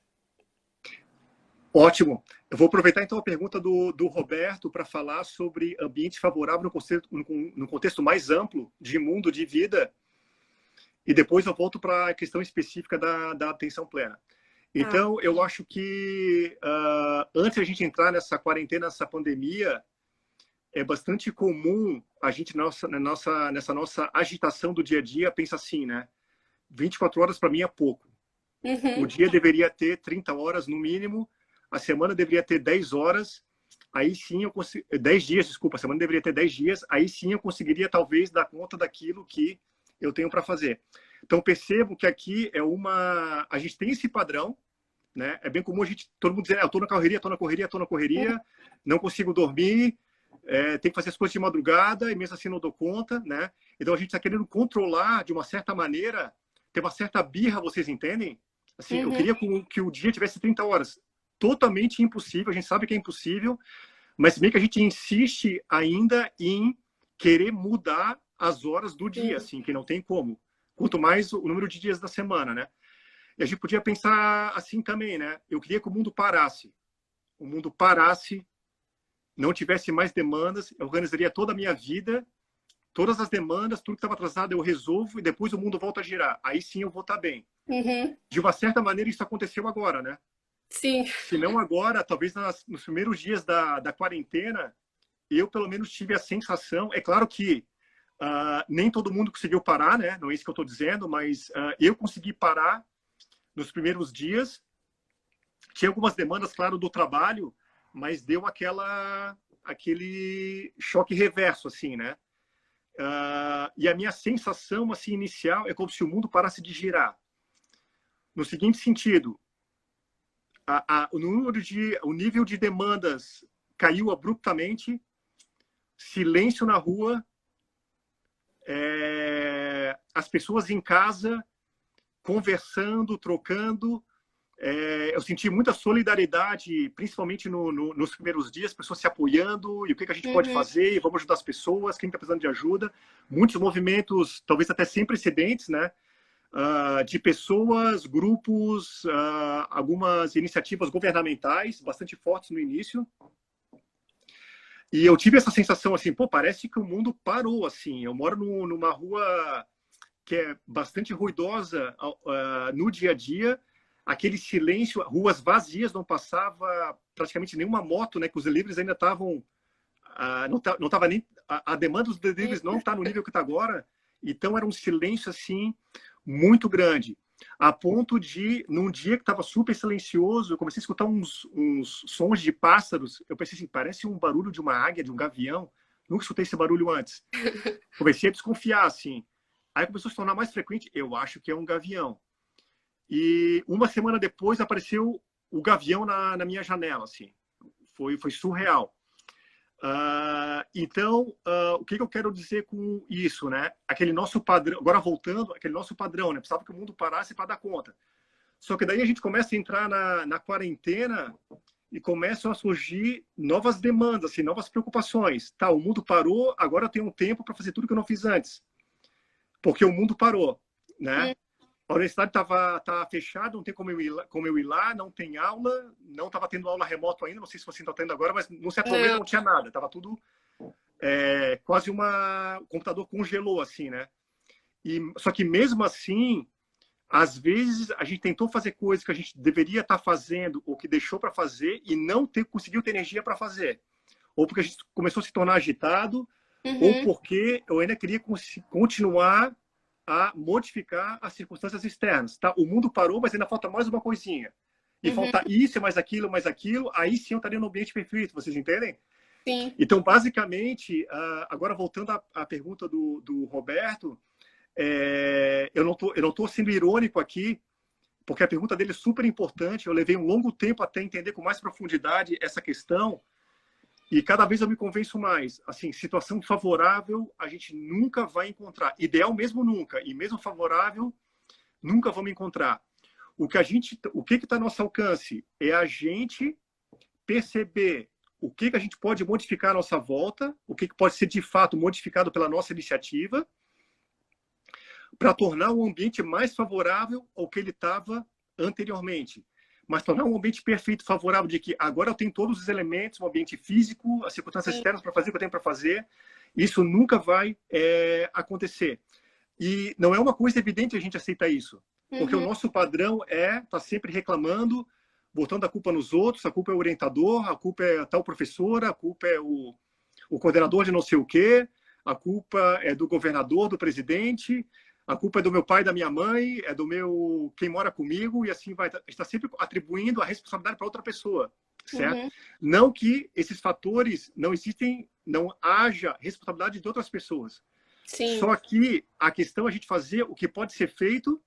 Ótimo. Eu vou aproveitar então a pergunta do Roberto para falar sobre ambiente favorável no contexto mais amplo de mundo, de vida, e depois eu volto para a questão específica da atenção plena. Tá. Então, eu acho que antes de a gente entrar nessa quarentena, nessa pandemia, é bastante comum a gente, nessa nossa agitação do dia a dia, pensa assim, né? 24 horas para mim é pouco. O Uhum, dia deveria ter 30 horas no mínimo, a semana deveria ter 10 horas, aí sim eu consigo. 10 dias, desculpa, a semana deveria ter 10 dias, aí sim eu conseguiria talvez dar conta daquilo que eu tenho para fazer. Então percebo que aqui é uma. A gente tem esse padrão, né? É bem comum todo mundo dizer, eu estou na correria, estou na correria, estou na uhum, correria, não consigo dormir, tem que fazer as coisas de madrugada e mesmo assim não dou conta, né? Então a gente está querendo controlar de uma certa maneira, ter uma certa birra, vocês entendem? Assim, eu uhum, queria que o dia tivesse 30 horas. Totalmente impossível, a gente sabe que é impossível, Mas meio que a gente insiste ainda em querer mudar as horas do dia, assim, que não tem como. Quanto mais o número de dias da semana, né? E a gente podia pensar assim também, né? Eu queria que o mundo parasse. O mundo parasse, não tivesse mais demandas, eu organizaria toda a minha vida, todas as demandas, tudo que estava atrasado eu resolvo e depois o mundo volta a girar. Aí sim eu vou estar bem. Uhum. De uma certa maneira isso aconteceu agora, né? Sim. Se não agora, talvez nos primeiros dias da quarentena, eu pelo menos tive a sensação, é claro que nem todo mundo conseguiu parar, né? Não é isso que eu estou dizendo, mas eu consegui parar nos primeiros dias. Tinha algumas demandas, claro, do trabalho, mas deu aquele choque reverso, assim, né? E a minha sensação assim inicial é como se o mundo parasse de girar. No seguinte sentido, o nível de demandas caiu abruptamente, silêncio na rua, as pessoas em casa conversando, trocando. Eu senti muita solidariedade, principalmente nos primeiros dias, pessoas se apoiando, e o que a gente pode fazer, e vamos ajudar as pessoas, quem está precisando de ajuda. Muitos movimentos, talvez até sem precedentes, né? De pessoas, grupos, algumas iniciativas governamentais bastante fortes no início. E eu tive essa sensação assim, pô, parece que o mundo parou, assim. Eu moro numa rua que é bastante ruidosa no dia a dia, aquele silêncio, ruas vazias, não passava praticamente nenhuma moto, né? Que os deliveries ainda estavam, não tava nem a demanda dos deliveries não está no nível que está agora, então era um silêncio assim muito grande, a ponto de num dia que estava super silencioso, eu comecei a escutar uns sons de pássaros, eu pensei assim, parece um barulho de uma águia, de um gavião, nunca escutei esse barulho antes, comecei a desconfiar assim. Aí começou a se tornar mais frequente, eu acho que é um gavião. E uma semana depois apareceu o gavião na minha janela, assim. Foi surreal. Então, o que eu quero dizer com isso, né? Aquele nosso padrão, agora voltando, aquele nosso padrão, né? Precisava que o mundo parasse para dar conta. Só que daí a gente começa a entrar na quarentena e começam a surgir novas demandas, assim, novas preocupações. Tá, o mundo parou, agora eu tenho um tempo para fazer tudo que eu não fiz antes. Porque o mundo parou, né? A universidade estava fechada, não tem como eu ir lá, não tem aula, não estava tendo aula remoto ainda, não sei se você está tendo agora, mas no certo momento não tinha nada, estava tudo quase o computador congelou, assim, né? Só que mesmo assim, às vezes a gente tentou fazer coisas que a gente deveria estar fazendo ou que deixou para fazer e não conseguiu ter energia para fazer. Ou porque a gente começou a se tornar agitado, ou porque eu ainda queria continuar a modificar as circunstâncias externas. Tá? O mundo parou, mas ainda falta mais uma coisinha. E falta isso, mais aquilo, aí sim eu estaria no ambiente perfeito, vocês entendem? Sim. Então, basicamente, agora voltando à pergunta do Roberto, eu não tô sendo irônico aqui, porque a pergunta dele é super importante, eu levei um longo tempo até entender com mais profundidade essa questão, e cada vez eu me convenço mais. Assim, situação favorável a gente nunca vai encontrar. Ideal mesmo nunca. E mesmo favorável, nunca vamos encontrar. O que está ao nosso alcance é a gente perceber o que a gente pode modificar à nossa volta, o que pode ser de fato modificado pela nossa iniciativa, para tornar o ambiente mais favorável ao que ele estava anteriormente. Mas tornar um ambiente perfeito, favorável, de que agora eu tenho todos os elementos, um ambiente físico, as circunstâncias externas para fazer o que eu tenho para fazer, isso nunca vai acontecer. E não é uma coisa evidente a gente aceitar isso, porque o nosso padrão tá sempre reclamando, botando a culpa nos outros, a culpa é o orientador, a culpa é tal professora, a culpa é o coordenador de não sei o quê, a culpa é do governador, do presidente, a culpa é do meu pai, da minha mãe, é do quem mora comigo, e assim vai. Está sempre atribuindo a responsabilidade para outra pessoa, certo? Não que esses fatores não existem, não haja responsabilidade de outras pessoas. Sim. Só que a questão é a gente fazer o que pode ser feito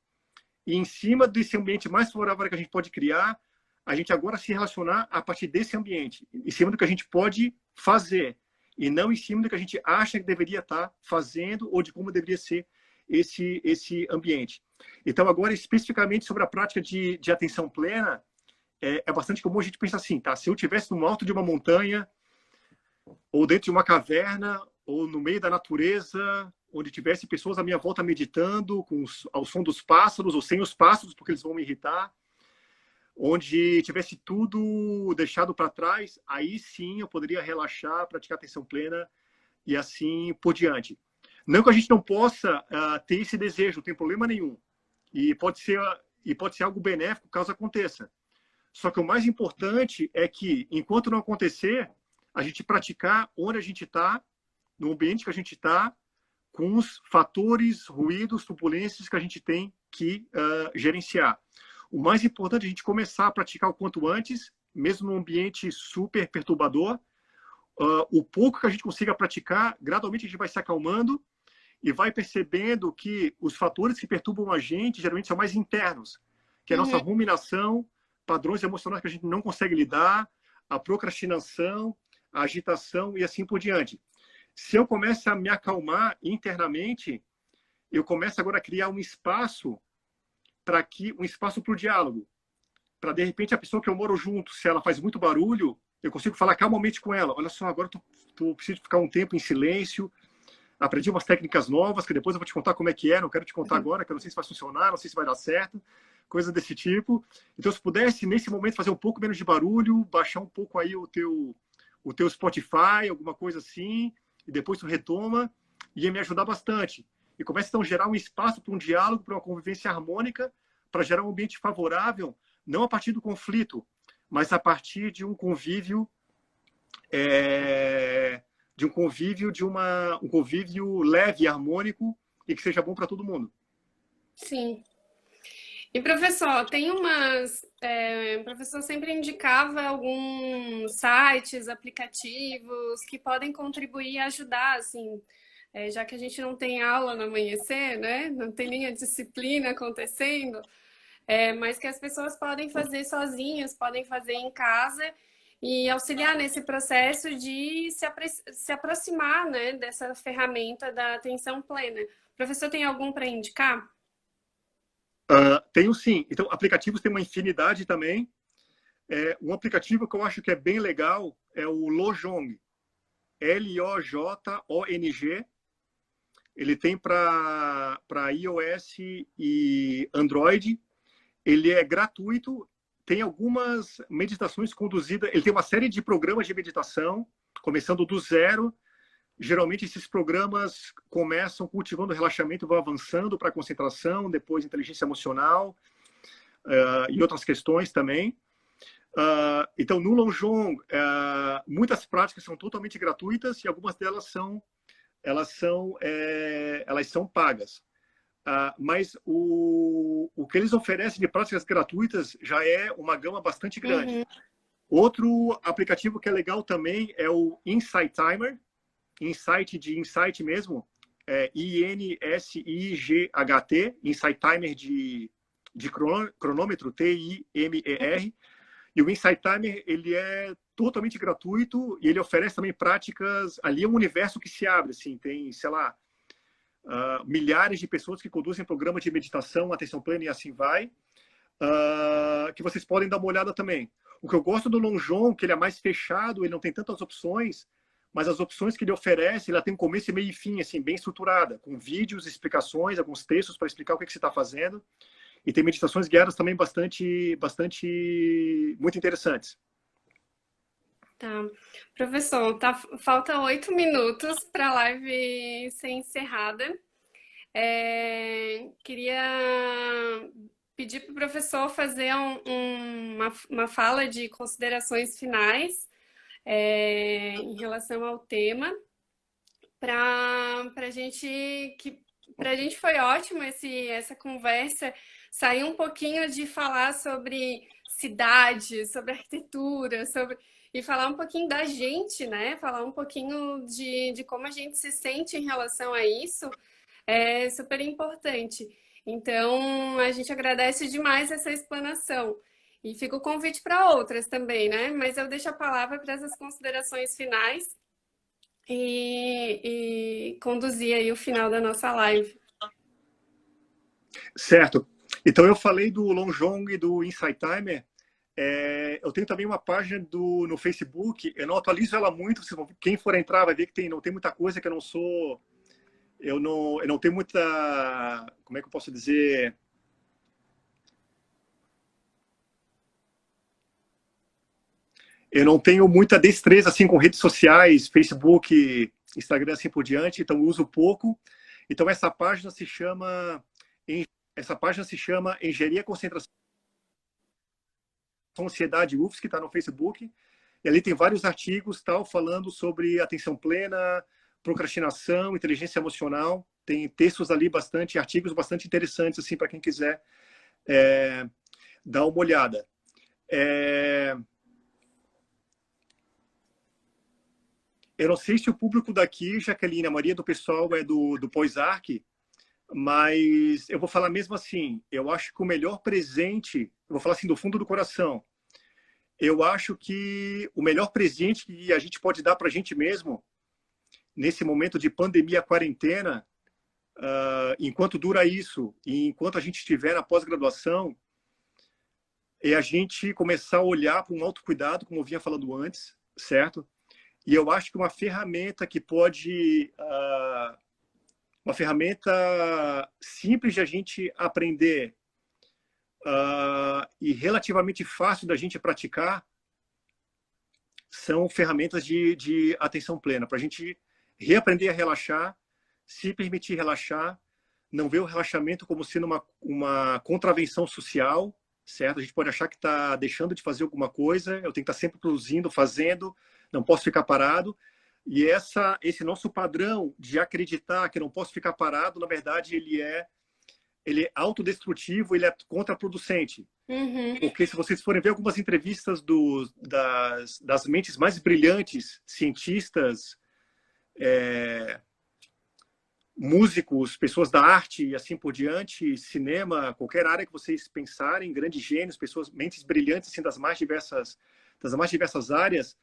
e em cima desse ambiente mais favorável que a gente pode criar, a gente agora se relacionar a partir desse ambiente, em cima do que a gente pode fazer, e não em cima do que a gente acha que deveria estar fazendo ou de como deveria ser esse ambiente. Então, agora, especificamente sobre a prática de atenção plena, é bastante comum a gente pensar assim, tá? Se eu estivesse no alto de uma montanha, ou dentro de uma caverna, ou no meio da natureza, onde tivesse pessoas à minha volta meditando, ao som dos pássaros, ou sem os pássaros, porque eles vão me irritar, onde tivesse tudo deixado para trás, aí sim eu poderia relaxar, praticar atenção plena e assim por diante. Não que a gente não possa ter esse desejo, não tem problema nenhum. E pode ser algo benéfico caso aconteça. Só que o mais importante é que, enquanto não acontecer, a gente praticar onde a gente está, no ambiente que a gente está, com os fatores, ruídos, turbulências que a gente tem que gerenciar. O mais importante é a gente começar a praticar o quanto antes, mesmo num ambiente super perturbador. O pouco que a gente consiga praticar, gradualmente a gente vai se acalmando e vai percebendo que os fatores que perturbam a gente geralmente são mais internos, que é a nossa ruminação, padrões emocionais que a gente não consegue lidar, a procrastinação, a agitação e assim por diante. Se eu começo a me acalmar internamente, eu começo agora a criar um espaço para o diálogo, para de repente a pessoa que eu moro junto, se ela faz muito barulho, eu consigo falar calmamente com ela. Olha só, agora eu preciso ficar um tempo em silêncio. Aprendi umas técnicas novas, que depois eu vou te contar como é que é, não quero te contar agora, que eu não sei se vai funcionar, não sei se vai dar certo, coisa desse tipo. Então, se pudesse, nesse momento, fazer um pouco menos de barulho, baixar um pouco aí o teu Spotify, alguma coisa assim, e depois tu retoma, ia me ajudar bastante. E começa, então, a gerar um espaço para um diálogo, para uma convivência harmônica, para gerar um ambiente favorável, não a partir do conflito, mas a partir de um convívio um convívio leve e harmônico e que seja bom para todo mundo. Sim. E, professor, tem umas... o professor sempre indicava alguns sites, aplicativos que podem contribuir e ajudar, assim, já que a gente não tem aula no amanhecer, né? Não tem nem a disciplina acontecendo, mas que as pessoas podem fazer sozinhas, podem fazer em casa e auxiliar nesse processo de se aproximar, né, dessa ferramenta da atenção plena. O professor tem algum para indicar? Tenho sim. Então, aplicativos tem uma infinidade também. Um aplicativo que eu acho que é bem legal é o Lojong. Lojong. Ele tem para iOS e Android. Ele é gratuito. Tem algumas meditações conduzidas. Ele tem uma série de programas de meditação, começando do zero. Geralmente, esses programas começam cultivando relaxamento, vão avançando para concentração, depois inteligência emocional e outras questões também. Então, no Lojong, muitas práticas são totalmente gratuitas e algumas delas são pagas. Mas o que eles oferecem de práticas gratuitas já é uma gama bastante grande. Outro aplicativo que é legal também é o Insight Timer. Insight de Insight mesmo, INSIGHT, Insight Timer de cronômetro, TIMER. E o Insight Timer, ele é totalmente gratuito e ele oferece também práticas, ali é um universo que se abre, assim, tem, sei lá, milhares de pessoas que conduzem programas de meditação, atenção plena e assim vai, que vocês podem dar uma olhada também. O que eu gosto do Lojong, que ele é mais fechado, ele não tem tantas opções, mas as opções que ele oferece, ela tem um começo, meio e fim, assim, bem estruturada, com vídeos, explicações, alguns textos para explicar o que você está fazendo. E tem meditações guiadas também muito interessantes. Tá. Professor, falta 8 minutos para a live ser encerrada. Queria pedir para o professor fazer uma fala de considerações finais em relação ao tema. Para a gente foi ótimo essa conversa, sair um pouquinho de falar sobre cidade, sobre arquitetura, e falar um pouquinho da gente, né? Falar um pouquinho de como a gente se sente em relação a isso, é super importante. Então, a gente agradece demais essa explanação. E fica o convite para outras também, né? Mas eu deixo a palavra para essas considerações finais e conduzir aí o final da nossa live. Certo. Então, eu falei do Lojong e do Insight Timer. Eu tenho também uma página no Facebook, eu não atualizo ela muito, quem for entrar vai ver que não tem muita coisa, que eu não sou... eu não tenho muita... Como é que eu posso dizer? Eu não tenho muita destreza assim com redes sociais, Facebook, Instagram, assim por diante, então uso pouco. Então essa página se chama Engenharia, Concentração, Ansiedade UFSC, que está no Facebook. E ali tem vários artigos tal falando sobre atenção plena, procrastinação, inteligência emocional. Tem textos ali bastante, artigos bastante interessantes assim para quem quiser dar uma olhada. Eu não sei se o público daqui, Jaqueline, a maioria do pessoal é do Pós-Arc, mas eu vou falar mesmo assim, eu acho que o melhor presente, eu vou falar assim do fundo do coração, eu acho que o melhor presente que a gente pode dar para a gente mesmo, nesse momento de pandemia, quarentena, enquanto dura isso, e enquanto a gente estiver na pós-graduação, é a gente começar a olhar para um autocuidado, como eu vinha falando antes, certo? E eu acho que uma ferramenta que pode... uma ferramenta simples de a gente aprender e relativamente fácil da gente praticar são ferramentas de atenção plena, para a gente reaprender a relaxar, se permitir relaxar, não ver o relaxamento como sendo uma contravenção social, certo? A gente pode achar que está deixando de fazer alguma coisa, eu tenho que estar sempre produzindo, fazendo, não posso ficar parado. E esse nosso padrão de acreditar que não posso ficar parado, na verdade, ele é autodestrutivo, ele é contraproducente. Uhum. Porque se vocês forem ver algumas entrevistas das mentes mais brilhantes, cientistas, músicos, pessoas da arte e assim por diante, cinema, qualquer área que vocês pensarem, grandes gênios, pessoas, mentes brilhantes assim, das mais diversas áreas,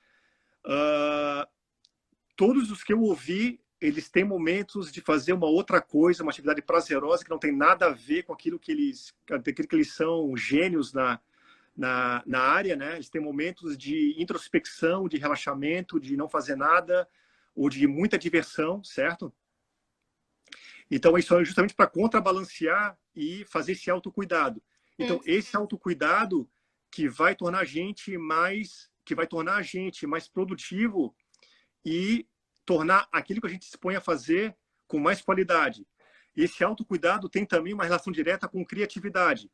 todos os que eu ouvi, eles têm momentos de fazer uma outra coisa, uma atividade prazerosa que não tem nada a ver com aquilo que eles são gênios na área, né? Eles têm momentos de introspecção, de relaxamento, de não fazer nada, ou de muita diversão, certo? Então, isso é justamente para contrabalancear e fazer esse autocuidado. Então, esse autocuidado que vai tornar a gente mais produtivo e tornar aquilo que a gente se põe a fazer com mais qualidade. Esse autocuidado tem também uma relação direta com criatividade,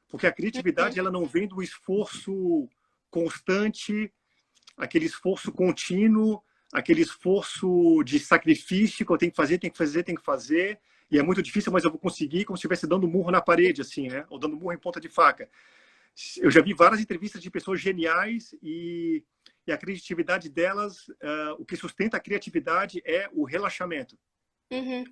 porque a criatividade ela não vem do esforço constante, aquele esforço contínuo, aquele esforço de sacrifício que eu tenho que fazer, e é muito difícil, mas eu vou conseguir, como se estivesse dando murro na parede, assim, né? Ou dando murro em ponta de faca. Eu já vi várias entrevistas de pessoas geniais e a criatividade delas, o que sustenta a criatividade é o relaxamento.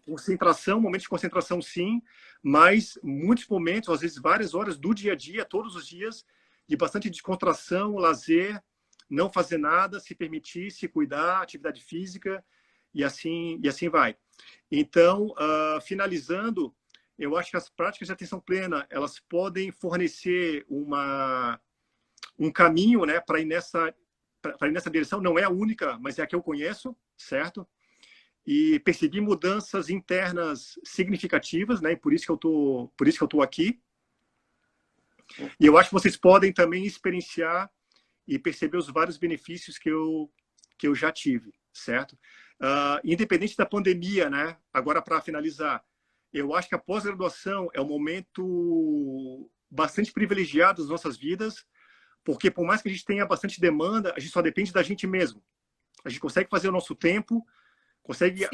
Concentração, momentos de concentração sim, mas muitos momentos, às vezes várias horas do dia a dia, todos os dias, de bastante descontração, lazer, não fazer nada, se permitir, se cuidar, atividade física e assim vai. Então, finalizando, eu acho que as práticas de atenção plena, elas podem fornecer um caminho, né, para ir nessa direção. Não é a única, mas é a que eu conheço, certo? E perseguir mudanças internas significativas, né? E por isso que eu tô aqui. E eu acho que vocês podem também experienciar e perceber os vários benefícios que eu já tive, certo? Independente da pandemia, né? Agora, para finalizar, eu acho que a pós-graduação é um momento bastante privilegiado das nossas vidas, porque por mais que a gente tenha bastante demanda, a gente só depende da gente mesmo. A gente consegue fazer o nosso tempo, consegue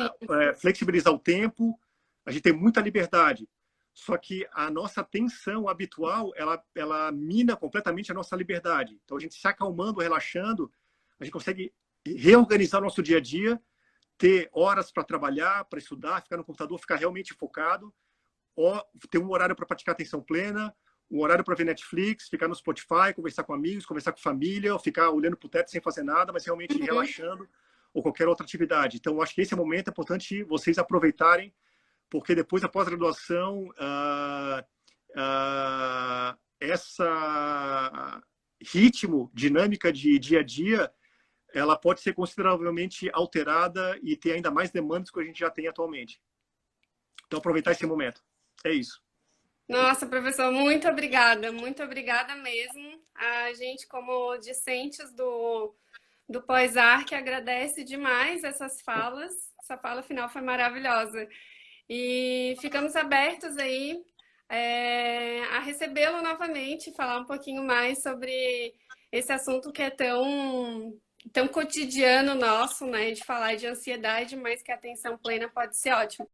flexibilizar o tempo, a gente tem muita liberdade. Só que a nossa tensão habitual, ela mina completamente a nossa liberdade. Então, a gente se acalmando, relaxando, a gente consegue reorganizar o nosso dia a dia, ter horas para trabalhar, para estudar, ficar no computador, ficar realmente focado, ou ter um horário para praticar atenção plena, um horário para ver Netflix, ficar no Spotify, conversar com amigos, conversar com família, ou ficar olhando para o teto sem fazer nada, mas realmente relaxando, ou qualquer outra atividade. Então, acho que esse é o momento, é importante vocês aproveitarem, porque depois da pós-graduação, essa ritmo, dinâmica de dia a dia, ela pode ser consideravelmente alterada e ter ainda mais demandas que a gente já tem atualmente. Então, aproveitar esse momento. É isso. Nossa, professor, muito obrigada mesmo. A gente, como discentes do Pós-Arc, agradece demais essas falas. Essa fala final foi maravilhosa. E ficamos abertos aí a recebê-lo novamente, falar um pouquinho mais sobre esse assunto que é tão cotidiano nosso, né? De falar de ansiedade, mas que a atenção plena pode ser ótimo.